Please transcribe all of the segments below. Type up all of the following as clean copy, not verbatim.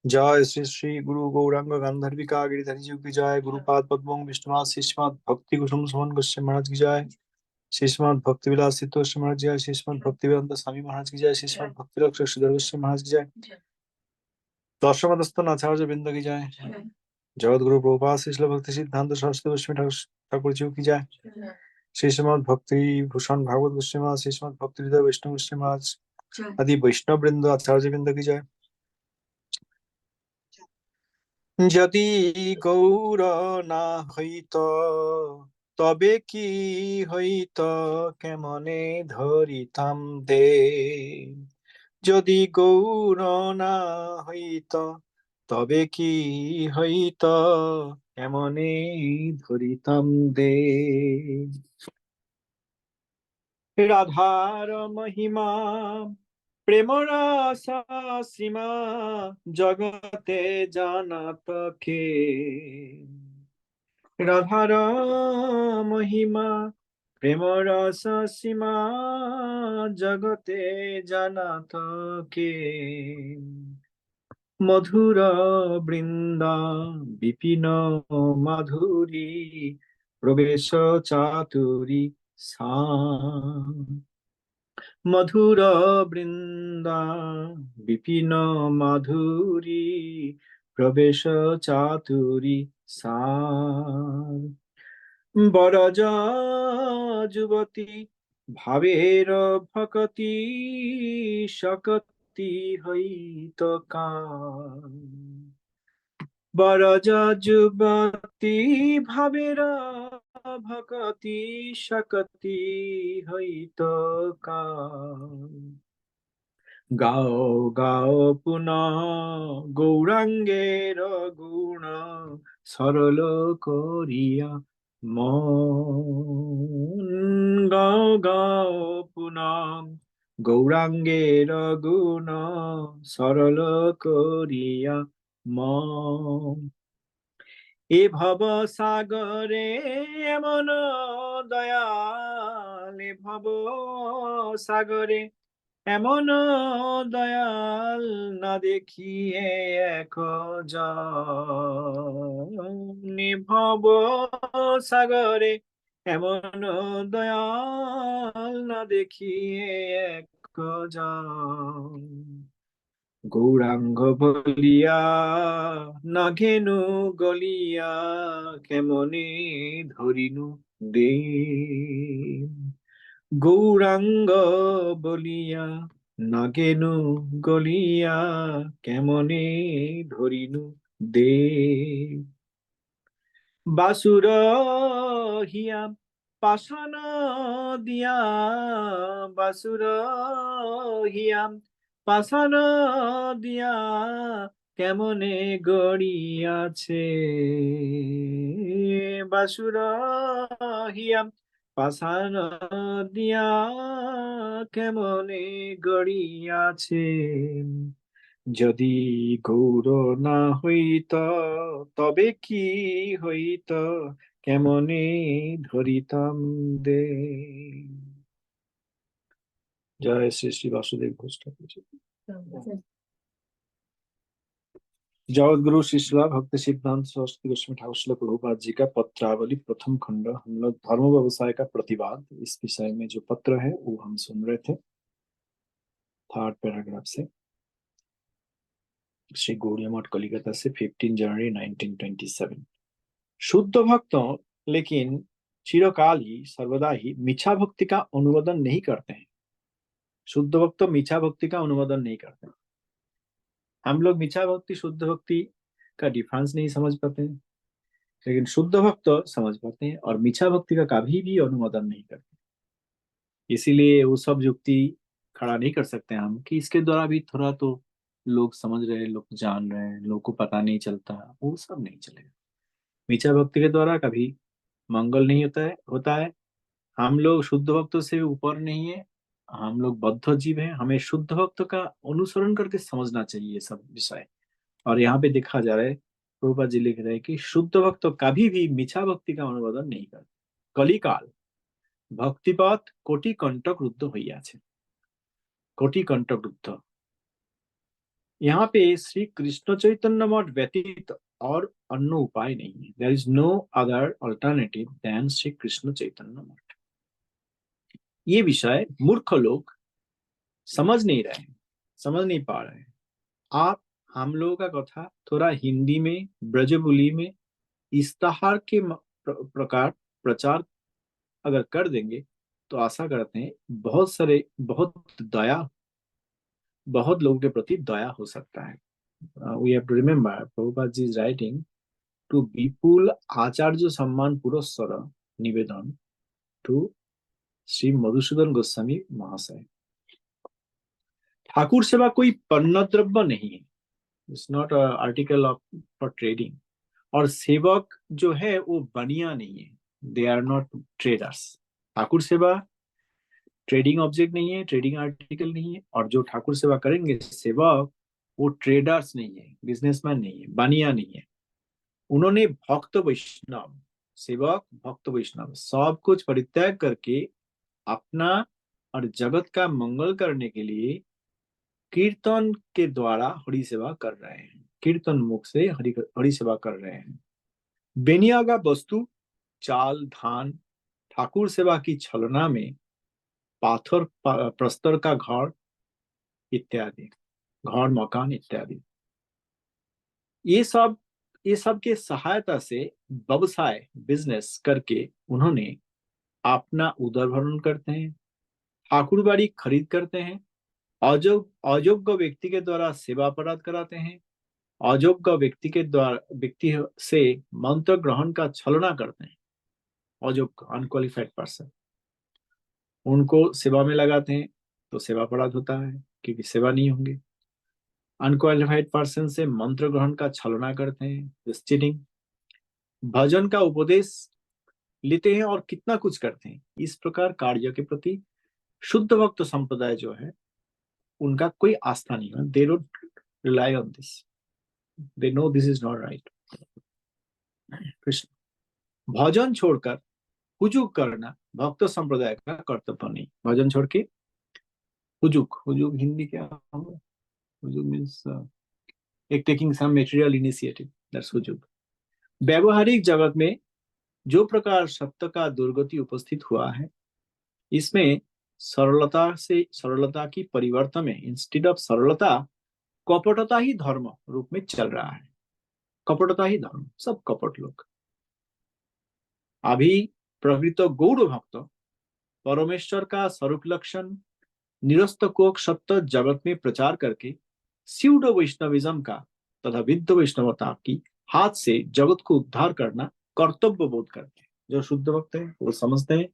जय श्री श्री गुरु गौरांग गांधर्विका गिरिधरी जी की जय। गुरुपाद पद्मों विष्णुनाथ शिष्मद भक्ति कुसुम सुमन गोस्वामी महाराज की जय। शिष्मद भक्ति विलास गोस्वामी महाराज की जय। शिष्मद भक्ति वेदांत स्वामी महाराज की जय। शिष्मद भक्ति रक्षक श्रीधर गोस्वामी महाराज की जय। दशमदस्तन आचार्य बिंद की जय। जगत गुरु प्रभुपाद श्री भक्ति सिद्धांत सरस्वती गोस्वामी ठाकुर जी की जय। शिष्मद भक्ति भूषण भागवत गोस्वामी महाराज। शिष्मद भक्ति हृदय वैष्णव गोस्वामी महाराज आदि वैष्णव वृंद आचार्य बिंद की जय। যদি গৌর না হইত তবে কি হইত কেমনে ধরিতাম দে। যদি গৌর না হইত তবে কি হইত কেমনে ধরিতাম দে। রাধার মহিমা প্রেম রস সীমা জগতে জানাত কে। রাধার মহিমা প্রেম রস সীমা জগতে জানাত কে। মধুর বৃন্দা বিপিন মাধুরী প্রবেশ চাতুরী সা। মধুর বৃন্দা বিপিন মাধুরী প্রবেশ চাতুরী সার। বরজ যুবতী ভাবের ভকতি শক্তি হইত কার। বরজ যুবতী ভাবের ভকতি শক্তি হইত কার। গাও গাও পুনঃ গৌরাঙ্গের গুণ সরল করিয়া মন। গাও গাও পুনঃ গৌরাঙ্গের গুণ সরল করিয়া মন। এ ভব সাগরে এমন দয়াল। এ ভব সাগরে এমন দয়াল না দেখিয়ে এক ভব সাগরে এমন দয়াল না দেখিয়ে এক গৌরাঙ্গ বলিয়া না ঘেনু গলিয়া কেমনে ধরিনু দে। গৌরাঙ্গ বলিয়া নাগেনু গলিয়া কেমনে ধরিনু দে। বাসুর হিয়া পাশান দিয়া বাসুর হিয়া পাশান দিয়া কেমনে গড়িয়াছে। বাসুর হিয়া পাশান দিয়া কেমনে গড়িয়াছে। যদি গৌর না হইত তবে কি হইত কেমনে ধরিতাম দে। জয় শ্রী শ্রী বাসুদেব ঘোষ ঠাকুর जी। जगत गुरु शिष्ला भक्ति सिद्धांत सरस्वती गोस्वामी ठाकुर श्रील प्रभुपाद जी का पत्रावली प्रथम खंड। हम लोग धर्म व्यवसाय का प्रतिवाद इस विषय में जो पत्र है वो हम सुन रहे थे थर्ड पैराग्राफ से। श्री गौड़िया मठ कलिकता से 15 जनवरी 1927। शुद्ध भक्त लेकिन चिरकाल ही सर्वदा ही मिच्छा भक्ति का अनुमोदन नहीं करते हैं। शुद्ध भक्त मिच्छा भक्ति का अनुमोदन नहीं करते। हम लोग मिच्छा भक्ति शुद्ध भक्ति का डिफरेंस नहीं समझ पाते हैं, लेकिन शुद्ध भक्त समझ पाते हैं और मिच्छा भक्ति का कभी भी अनुमोदन नहीं करते। इसीलिए वो सब युक्ति खड़ा नहीं कर सकते हम कि इसके द्वारा भी थोड़ा तो लोग समझ रहे हैं, लोग जान रहे हैं, लोग को पता नहीं चलता, वो सब नहीं चलेगा। मिच्छा भक्ति के द्वारा कभी मंगल नहीं होता है। हम लोग शुद्ध भक्तों से ऊपर नहीं है, हम लोग बद्ध जीव हैं। हमें शुद्ध भक्त का अनुसरण करके समझना चाहिए ये सब विषय। और यहाँ पे देखा जा रहा है प्रभुपाद जी लिख रहे हैं कि शुद्ध भक्त कभी भी मिच्छा भक्ति का अनुमोदन नहीं करते। कलिकाल भक्तिपथ कोटि कंटक रुद्ध হইয়াছে। कोटि कंटक रुद्ध यहाँ पे श्री कृष्ण चैतन्य मठ व्यतीत और अन्य उपाय नहीं है। There is no other alternative then Shri Krishna Chaitanya Math. ये विषय मूर्ख लोग समझ नहीं रहे हैं, समझ नहीं पा रहे हैं। आप हम लोगों का कथा थोड़ा हिंदी में, ब्रजबुली में इस्ताहार के प्रकार प्रचार अगर कर देंगे तो आशा करते हैं बहुत सारे बहुत लोगों के प्रति दया हो सकता है। We have to remember Prabhupada ji is writing to विपुल आचार्य सम्मान पुरस्सर निवेदन टू श्री मधुसूदन गोस्वामी महाशय। ठाकुर सेवा कोई पन्न द्रव्य नहीं है। It's not article of for trading. और सेवक जो है वो बनिया नहीं है। They are not traders. Thakur सेवा ट्रेडिंग ऑब्जेक्ट नहीं है, ट्रेडिंग आर्टिकल नहीं है। और जो ठाकुर सेवा करेंगे सेवक, वो ट्रेडर्स नहीं है, बिजनेसमैन नहीं है, बनिया नहीं है। उन्होंने भक्त वैष्णव, सेवक भक्त वैष्णव सब कुछ परित्याग करके अपना और जगत का मंगल करने के लिए कीर्तन के द्वारा हरि सेवा कर रहे हैं। कीर्तन मुख से हरि सेवा कर रहे हैं। बेनिया का वस्तु चाल धान, ठाकुर सेवा की छलना में पाथर प्रस्तर का घर इत्यादि, घर मकान इत्यादि, ये सब ये सब के सहायता से व्यवसाय बिजनेस करके उन्होंने अपना उदरभरण करते हैं, ठाकुर बाड़ी खरीद करते हैं, अयोग्य व्यक्ति के द्वारा सेवा अपराध कराते हैं, अयोग्य व्यक्ति के द्वारा व्यक्ति से मंत्र ग्रहण का छलना करते हैं। अयोग्य अनक्वालिफाइड पर्सन, उनको सेवा में लगाते हैं तो सेवा अपराध होता है क्योंकि सेवा नहीं होंगे। अनक्वालिफाइड पर्सन से मंत्र ग्रहण का छलना करते हैं, चीटिंग। भजन का उपदेश लेते हैं और कितना कुछ करते हैं। इस प्रकार कार्य के प्रति शुद्ध भक्त संप्रदाय जो है उनका कोई आस्था नहीं है। They don't rely on this, they know this is not right. Krishna भजन छोड़कर हुजुक करना भक्त संप्रदाय का कर्तव्य नहीं। भजन छोड़ के हुजुक, हुजुक हिंदी क्या होगा? हुजुक मीन्स एक taking some material initiative, that's हुजुक। व्यवहारिक जगत में जो प्रकार सत्य का दुर्गति उपस्थित हुआ है, इसमें सरलता की परिवर्तन में इंस्टेड ऑफ सरलता कपटता ही धर्म रूप में चल रहा है। कपटता ही धर्म, सब कपट लोग। अभी प्रकृत गौड़ भक्त परमेश्वर का स्वरूप लक्षण निरस्त को सत्य जगत में प्रचार करके स्यूडो वैष्णविज्म का तथा विद्ध वैष्णवता की हाथ से जगत को उद्धार करना कर्तव्य बोध करते हैं। जो शुद्ध भक्त है वो समझते हैं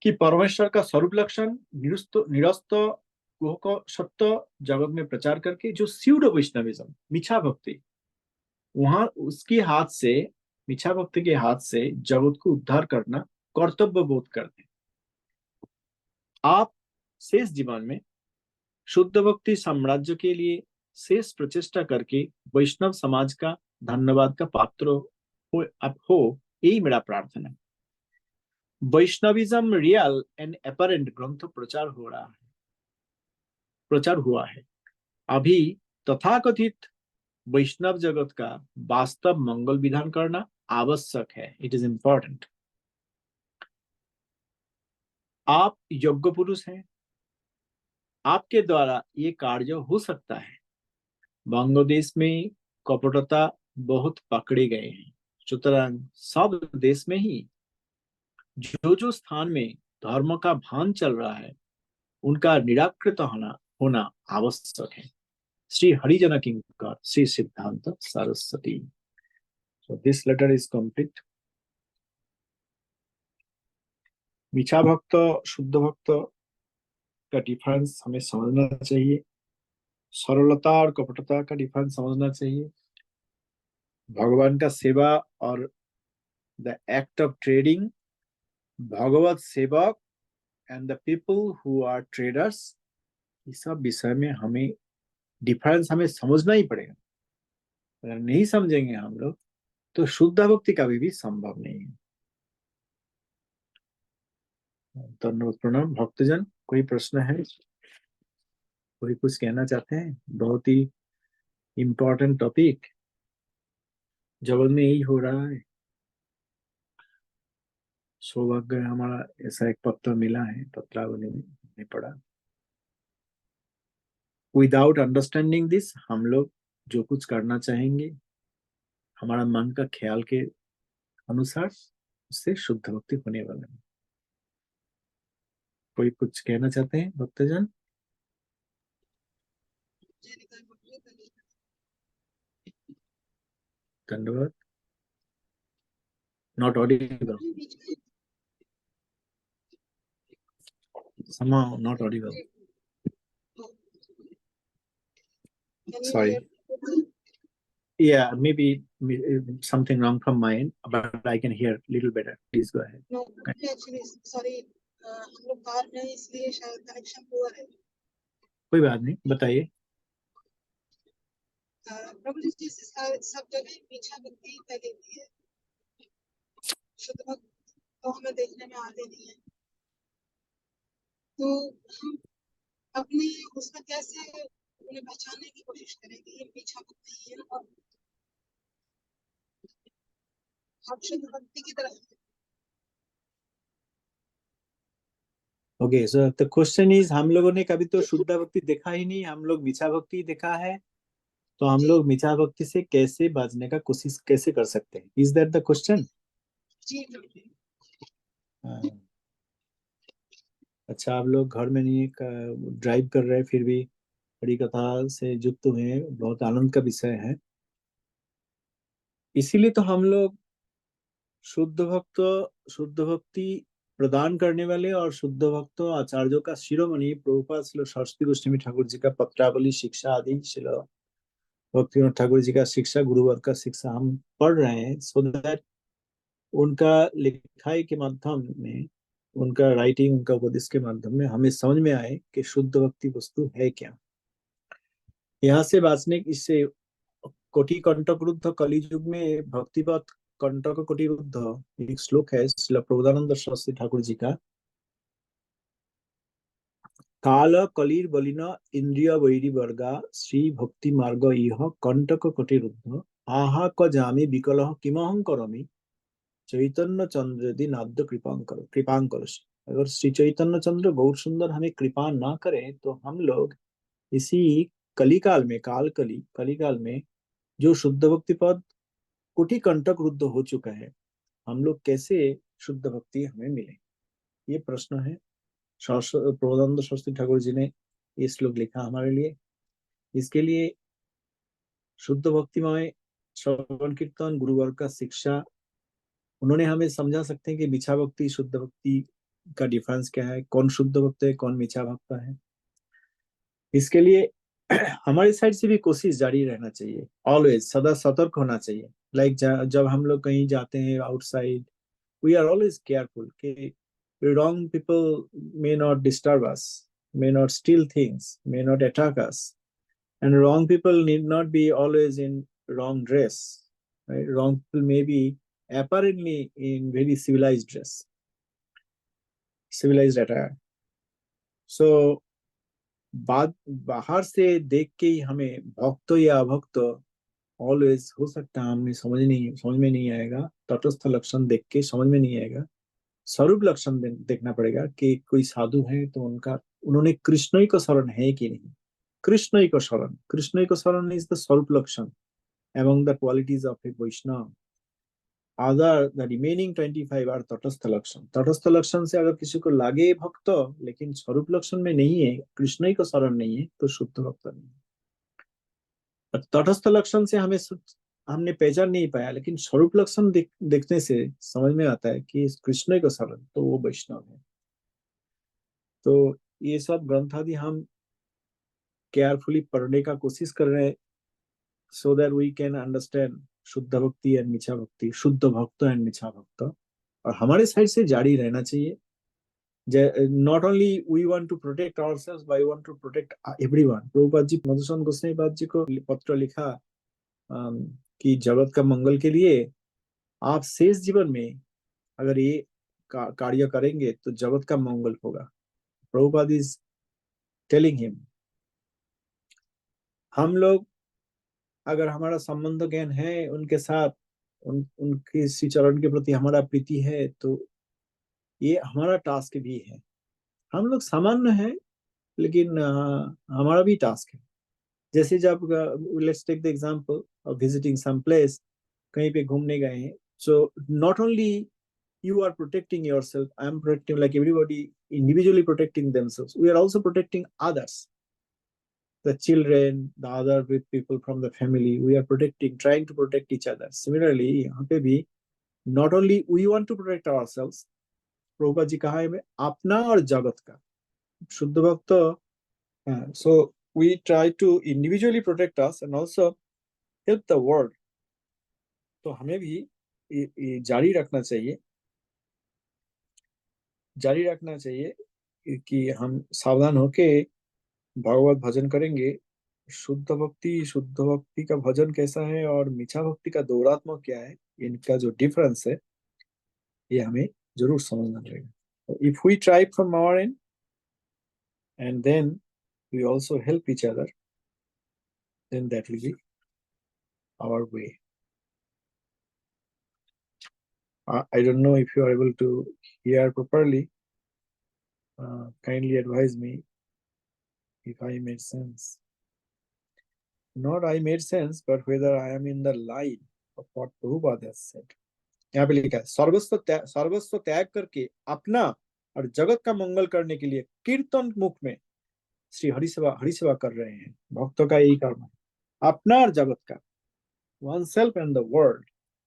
कि परमेश्वर का स्वरूप लक्षण निरस्त को सत्य जगत में प्रचार करके जो स्यूडो वैष्णविज्म मिछा भक्ति, वहां उसके हाथ से, मिछा भक्ति के हाथ से जगत को उद्धार करना कर्तव्य बोध करते हैं। आप शेष जीवन में शुद्ध भक्ति साम्राज्य के लिए शेष प्रचेष्टा करके वैष्णव समाज का धन्यवाद का पात्र हो, यही मेरा प्रार्थना है। वैष्णविज्म रियल एंड अपरेंट ग्रंथ प्रचार हुआ है। अभी तथाकथित वैष्णव जगत का वास्तव मंगल विधान करना आवश्यक है। It is important. आप योग्य पुरुष हैं, आपके द्वारा ये कार्य हो सकता है। बांग्लादेश में कपटता बहुत पकड़े गए हैं, सुतरां सब देश में ही जो जो स्थान में धर्म का भान चल रहा है उनका निराकृत होना आवश्यक है। श्री हरिजन किंकर श्री सिद्धांत Saraswati. So this letter is complete. Micha भक्त शुद्ध भक्त का डिफरेंस हमें समझना चाहिए। सरलता और कपटता का डिफरेंस समझना चाहिए। भगवान का सेवा और द एक्ट ऑफ ट्रेडिंग, भगवत सेवक and the people who are traders, इस सब विषय में हमें डिफरेंस हमें समझना ही पड़ेगा। अगर नहीं समझेंगे हम लोग तो शुद्ध भक्ति कभी भी संभव नहीं है। धन्यवाद, प्रणाम भक्तजन। कोई प्रश्न है? कोई कुछ कहना चाहते हैं? बहुत ही इम्पोर्टेंट टॉपिक जबल में यही हो रहा है। सौभाग्य है हमारा, ऐसा एक पत्र मिला है, पत्रावली में हमने पढ़ा। विदाउट अंडरस्टैंडिंग दिस, हम लोग जो कुछ करना चाहेंगे हमारा मन का ख्याल के अनुसार, उससे शुद्ध भक्ति होने वाला है। कोई कुछ कहना चाहते हैं भक्तजन? धन्यवाद। Not Audible, somehow not audible. Sorry. Yeah, maybe something wrong from my end, but I can hear a little better. Please go ahead. No, actually, sorry. हम लोग कार में हैं, इसलिए शायद कनेक्शन पुअर है। कोई बात नहीं, बताइए। प्रभु जी सब जगह मीठा भक्ति फैलेती है, शुद्ध भक्त तो हमें देखने में आते नहीं है। तो हम अपने उसमें कैसे उन्हें पहचानने की कोशिश करेंगे? ये मीठा भक्ति है और आप शुद्ध भक्ति की तरफ। Okay, so the question is, हम लोगों ने कभी तो शुद्ध भक्ति देखा ही नहीं, हम लोग मिछा भक्ति देखा है, तो हम लोग मिछा भक्ति से कैसे बचने का कोशिश कैसे कर सकते हैं? Is that the question? जी। अच्छा, आप लोग घर में नहीं ड्राइव कर रहे हैं, फिर भी हरि कथा से युक्त हुए हैं, बहुत आनंद का विषय है। इसीलिए तो हम लोग शुद्ध भक्त, शुद्ध भक्ति प्रदान करने वाले और शुद्ध भक्त आचार्यों का शिरोमणि प्रभुपाद श्रील सरस्वती गोस्वामी ठाकुर जी का पत्रावली शिक्षा आदि, श्रील भक्तिविनोद ठाकुर जी का शिक्षा, गुरुवर का शिक्षा हम पढ़ रहे हैं, सो दैट उनका लिखाई के माध्यम में, उनका राइटिंग, उनका उपदेश के माध्यम में हमें समझ में आए कि शुद्ध भक्ति वस्तु है क्या। यहाँ से बाँचने, इससे कोटि कंटक रुद्ध कलियुग में भक्तिपथ कंटक कोटि रुद्ध, एक श्लोक है श्रील प्रबोधानंद सरस्वती ठाकुर जी का, काल कलिर बलिन इंद्रिय वैरी वर्गा श्री भक्ति मार्ग इह कंटक कोटि रुद्ध आहा क जामी विकल किमहं करमी चैतन्य चंद्र यदि नाद्य कृपांकर कृपांकर। अगर श्री चैतन्य चंद्र गौर सुंदर हमें कृपा ना करें तो हम लोग इसी कलिकाल में, कलिकाल में जो शुद्ध भक्ति पद कुटी कंटक रुद्ध हो चुका है, हम लोग कैसे शुद्ध भक्ति हमें मिले? ये प्रश्न है। प्रबोधानंद सरस्वती ठाकुर जी ने ये श्लोक लिखा हमारे लिए। इसके लिए शुद्ध भक्तिमय श्रवण कीर्तन, गुरुवर का शिक्षा, उन्होंने हमें समझा सकते हैं कि मिछा भक्ति शुद्ध भक्ति का डिफरेंस क्या है, कौन शुद्ध भक्त है, कौन मिछा भक्त है। इसके लिए हमारी साइड से भी कोशिश जारी रहना चाहिए, ऑलवेज सदा सतर्क होना चाहिए। लाइक जब हम लोग कहीं जाते हैं outside, we are always careful कि wrong people may not disturb us, may not steal things, may not attack us, and wrong people need not be always in wrong dress, right? Wrong people may be apparently in very civilized dress, civilized attire. So बात बाहर से देख के ही हमें भक्त या अभक्त always हो सकता है हमें समझ में नहीं आएगा, तटस्थ लक्षण देख के समझ में नहीं आएगा। स्वरूप लक्षण देखना पड़ेगा कि कोई साधु है तो उनका, उन्होंने कृष्ण ही को शरण है कि नहीं। कृष्ण ही को शरण इज द स्वरूप लक्षण among the qualities of a Vaishnava. Other the remaining 25 are तटस्थ लक्षण। तटस्थ लक्षण से अगर किसी को लागे भक्त लेकिन स्वरूप लक्षण में नहीं है, कृष्ण ही को शरण नहीं है, तो शुद्ध भक्त नहीं है। तटस्थ लक्षण से हमने पहचान नहीं पाया, लेकिन स्वरूप लक्षण देखने से समझ में आता है कि कृष्ण को शरण, तो वो वैष्णव है। तो ये सब ग्रंथ आदि हम केयरफुली पढ़ने का कोशिश कर रहे हैं, so that we can understand शुद्ध भक्ति एंड मिछा भक्ति, शुद्ध भक्त एंड मिछा भक्त। और हमारे साइड से जारी रहना चाहिए। Not only we want to protect ourselves, but we want to protect everyone. Prabhupada ji, Madhusudan Goswami Pad ji को पत्र लिखा कि जगत का मंगल के लिए आप शेष जीवन में अगर ये कार्य करेंगे तो जगत का मंगल होगा। प्रभुपाद इज टेलिंग हिम हम लोग अगर हमारा संबंध ज्ञान है उनके साथ, उनके श्री चरण के प्रति हमारा प्रीति है, तो ये हमारा टास्क भी है। हम लोग सामान्य हैं, लेकिन हमारा भी टास्क है। जैसे जब let's take the example of visiting some place, कहीं पे घूमने गए हैं, so not only you are protecting yourself, I am protecting, like everybody individually protecting themselves, we are also protecting others, the children, the other with people from the family, we are protecting, trying to protect each other. Similarly यहाँ पे भी not only we want to protect ourselves, Prabhupada ji कहा है में अपना और जगत का शुद्ध भक्त, so we try to individually protect us and also help the world. तो हमें भी ये जारी रखना चाहिए कि हम सावधान होके भागवत भजन करेंगे। शुद्ध भक्ति का भजन कैसा है और मीठा भक्ति का दौरात्मक क्या है, इनका जो डिफरेंस है ये हमें जरूर समझना पड़ेगा। If we try from our end and then we also help each other, then that will be our way. I don't know if you are able to hear properly. Kindly advise me if I made sense. Not I made sense, but whether I am in the line of what Prabhupada has said. यहाँ पे लिखा है सर्वस्व त्याग करके अपना और जगत का मंगल करने के लिए कीर्तन मुख में श्री हरि सेवा कर रहे हैं। भक्तों का यही कर्म है, अपना और जगत का, oneself and the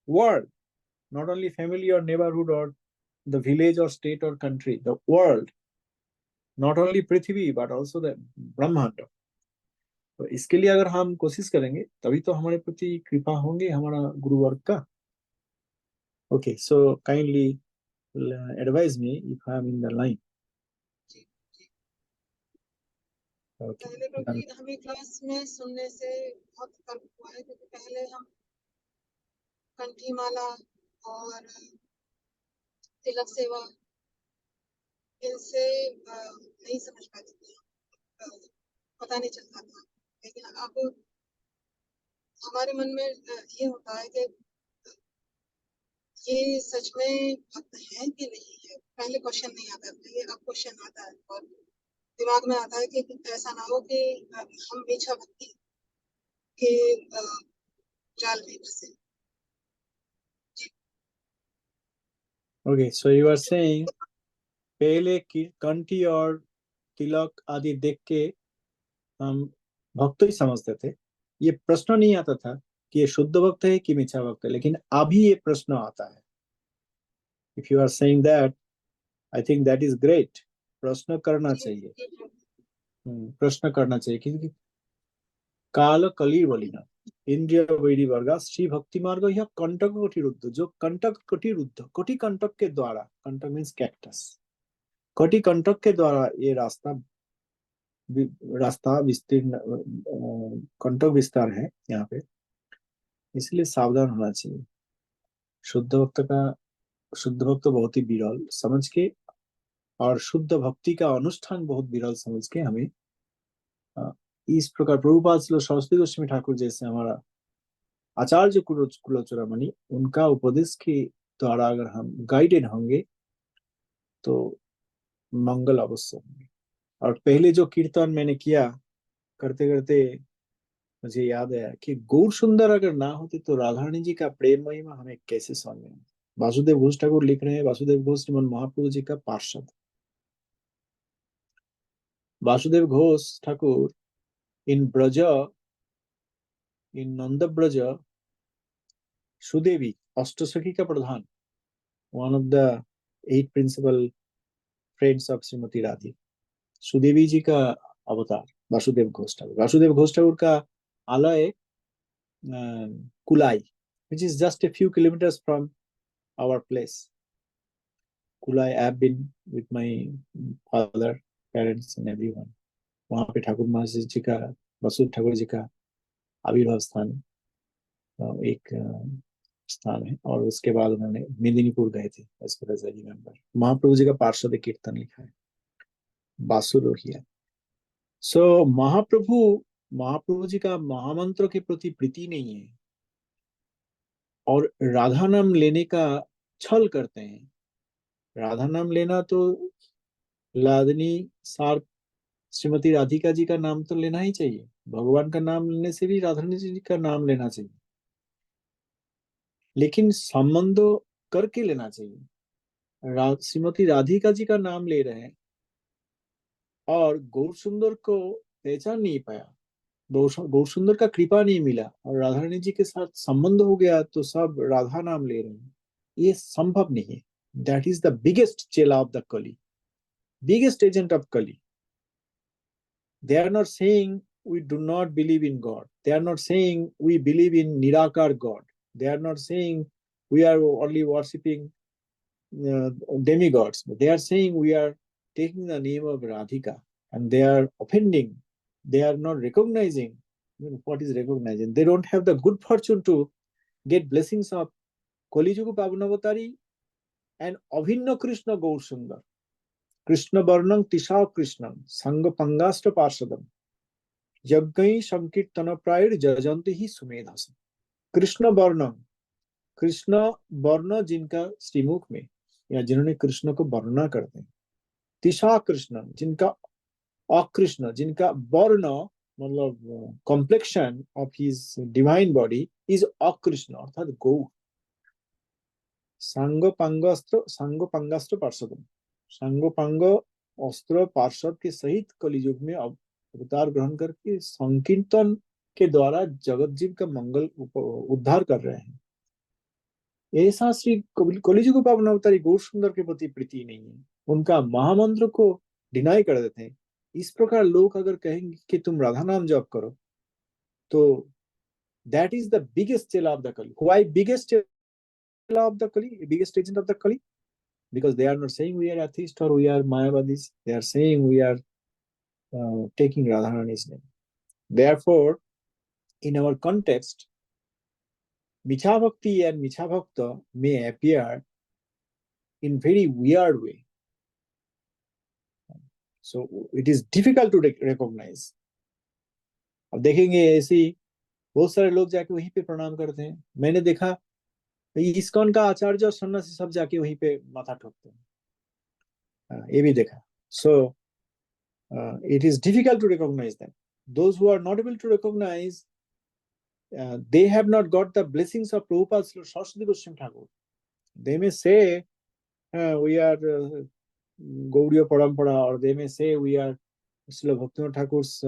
world, not only family or neighborhood or the village or state or country, the world, not only Prithvi but also the ब्रह्मांड। तो इसके लिए अगर हम कोशिश करेंगे तभी तो हमारे प्रति कृपा होंगे हमारा गुरुवर्ग का। Okay, so kindly advise me if I am in the line. Okay. पहले क्योंकि हमें क्लास में सुनने से बहुत फर्क हुआ है, क्योंकि पहले हम कंठी माला और तिलक सेवा इनसे नहीं समझ पाते थे, पता नहीं चलता था। लेकिन अब हमारे मन में ये होता है कि ये सच में भक्त है कि नहीं है। पहले क्वेश्चन नहीं आता था, ये अब क्वेश्चन आता है और दिमाग में आता है कि ऐसा ना हो कि हम मीठा भक्ति के जाल में फंसे। Okay, so you are saying पहले की कंठी और तिलक आदि देख के हम भक्त ही समझते थे, ये प्रश्न नहीं आता था कि ये शुद्ध भक्त है कि मीठा भक्त है, लेकिन अभी ये प्रश्न आता है। If you are saying that, I think that is great. प्रश्न करना चाहिए, प्रश्न करना चाहिए, क्योंकि काल कली बलिना इंद्रिय वैरी वर्ग श्री भक्ति मार्ग यह कंटक कटिरुद्ध, जो कंटक कटिरुद्ध, कटी कंटक के द्वारा, कंटक मीन्स कैक्टस, कटी कंटक के द्वारा ये रास्ता विस्तीर्ण, कंटक विस्तार है यहाँ पे, इसलिए सावधान होना चाहिए। शुद्ध भक्त बहुत ही विरल समझ के और शुद्ध भक्ति का अनुष्ठान बहुत विरल समझ के हमें इस प्रकार प्रभुपाद सरस्वती गोस्वामी ठाकुर जैसे हमारा आचार्य कुलचूड़ामणि, उनका उपदेश के द्वारा अगर हम गाइडेड होंगे तो मंगल अवश्य होंगे। और पहले जो कीर्तन मैंने किया करते करते मुझे याद आया कि गौर सुंदर अगर ना होते तो राधारानी जी का प्रेम महिमा हमें कैसे समझ में। वासुदेव घोष ठाकुर लिख रहे हैं, वासुदेव घोष श्रीमन महाप्रभु जी का पार्षद। वासुदेव घोष ठाकुर इन ब्रज, इन नंद ब्रज, सुदेवी अष्टसखी का प्रधान, one of the 8 principal friends of Shrimati Radhe, Sudevi ji का अवतार वासुदेव घोष ठाकुर। वासुदेव घोष ठाकुर का आलय कुलाई, which is just a few kilometers from our place. Kulai, I have been with my father, parents and everyone. वहाँ पे ठाकुर महाराज जी का, वासुदेव ठाकुर जी का आविर्भाव स्थान एक स्थान है। और उसके बाद उन्होंने मेदिनीपुर गए थे, as far as I remember। Mahaprabhu ji का पार्षद कीर्तन लिखा है, बासुरोहिया। सो महाप्रभु महाप्रभु जी का महामंत्र के प्रति प्रीति नहीं है और राधा नाम लेने का छल करते हैं। राधा नाम लेना तो लादनी सार श्रीमती राधिका जी का नाम तो लेना ही चाहिए, भगवान का नाम लेने से भी राधा जी का नाम लेना चाहिए, लेकिन संबंध करके लेना चाहिए। श्रीमती राधिका जी का नाम ले रहे हैं और गौर सुंदर को पहचान नहीं पाया, गौर सुंदर का कृपा नहीं मिला और राधा रानी जी के साथ संबंध हो गया तो सब राधा नाम ले रहे हैं, ये संभव नहीं है। दैट इज द बिगेस्ट चेला ऑफ द कली, biggest agent of Kali. They are not saying we do not believe in God. They are not saying we believe in Nirakar God. They are not saying we are only worshipping demigods. They are saying we are taking the name of Radhika and they are offending. They are not recognizing. What is recognizing? They don't have the good fortune to get blessings of Kali Yuga Pavanavatari and Avinna Krishna Gaur Sundar. Krishna वर्णं तिशा कृष्णं संग पंगाष्ट पार्षदम यज्ञ संकीर्तन prior जजंती ही सुमेधस। कृष्ण वर्णं, कृष्ण वर्ण जिनका श्रीमुख में या जिन्होंने कृष्ण को वर्णना करते हैं, तिशा कृष्ण जिनका अकृष्ण, जिनका वर्ण मतलब complexion of his divine body is अकृष्ण अर्थात गौ। संग पंगास्त्र पार्षदम, सांगोपांग अस्त्र पार्षद के सहित कलियुग में अवतार ग्रहण करके संकीर्तन के द्वारा जगत जीव का मंगल उद्धार कर रहे हैं। ऐसा श्री कलियुग पावन अवतारी गौर सुंदर के प्रति प्रीति नहीं है, उनका महामंत्र को डिनाई कर देते हैं। इस प्रकार लोग अगर कहेंगे कि तुम राधा नाम जप करो तो दैट इज द बिगेस्ट चेला ऑफ द कली। व्हाई बिगेस्ट चेला ऑफ द कली, बिगेस्ट एजेंट ऑफ द कली? Because they are not saying we are atheists or we are Mayavadis. They are saying we are taking Radharani's name. Therefore, in our context, Micha Bhakti and Micha Bhakta may appear in very weird way. So it is difficult to recognize. अब देखेंगे ऐसे ही बहुत सारे लोग जाके वहीं पे प्रणाम करते हैं। मैंने देखा इस्कॉन का आचार्य और सन्यासी सब जाके वहीं पे माथा ठोकते हैं, ये भी देखा। So it is difficult to recognize them. Those who are not able to recognize, they have not got the blessings of Prabhupada Saraswati Goswami Thakur. They may say we are Gaudiya Parampara, or they may say we are Srila Bhaktivinoda Thakur's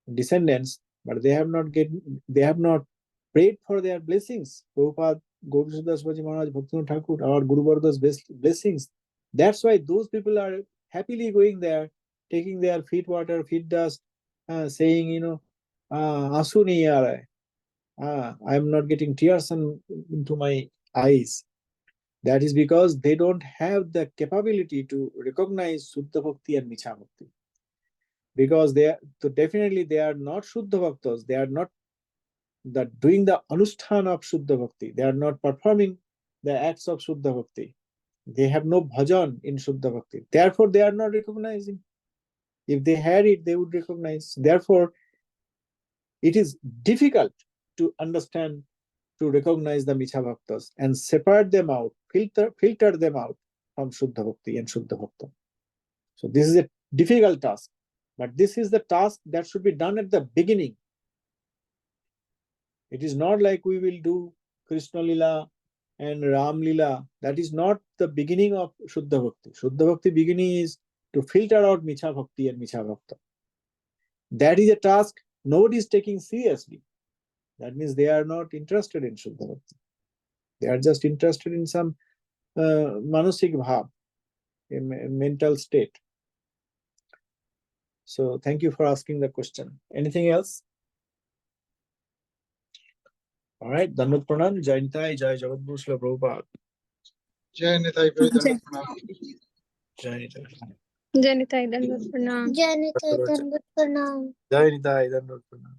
descendants, but they have not prayed for their blessings. Prabhupada, Gauriya Das Baji Maharaj, Bhaktivinoda Thakur, or Guru Varda's blessings. That's why those people are happily going there, taking their feet water, feet dust, saying, Asu nahi aa raha hai. I am not getting tears into my eyes. That is because they don't have the capability to recognize Shuddha Bhakti and Micha Bhakti. Because definitely they are not Shuddha Bhaktas. They are not doing the anushthan of Shuddha Bhakti. They are not performing the acts of Shuddha Bhakti. They have no bhajan in Shuddha Bhakti. Therefore, they are not recognizing. If they had it, they would recognize. Therefore, it is difficult to understand, to recognize the Micha Bhaktas and separate them out, filter them out from Shuddha Bhakti and Shuddha Bhakta. So this is a difficult task, but this is the task that should be done at the beginning. It is not like we will do Krishna Lila and Ram Lila. That is not the beginning of Shuddha Bhakti. Shuddha Bhakti beginning is to filter out Micha Bhakti and Micha Bhakta. That is a task nobody is taking seriously. That means they are not interested in Shuddha Bhakti. They are just interested in some manasik bhav, a mental state. So thank you for asking the question. Anything else? All right, Dandavat Pranam, Jai Nitai, Jai Jagadguru Srila Prabhupada. जय निताई भाई, दंडवत प्रणाम। Jai Nitai. जय निताई दंडवत प्रणाम। जय निताई दंडवत प्रणाम। Jai Nitai, Dandavat Pranam.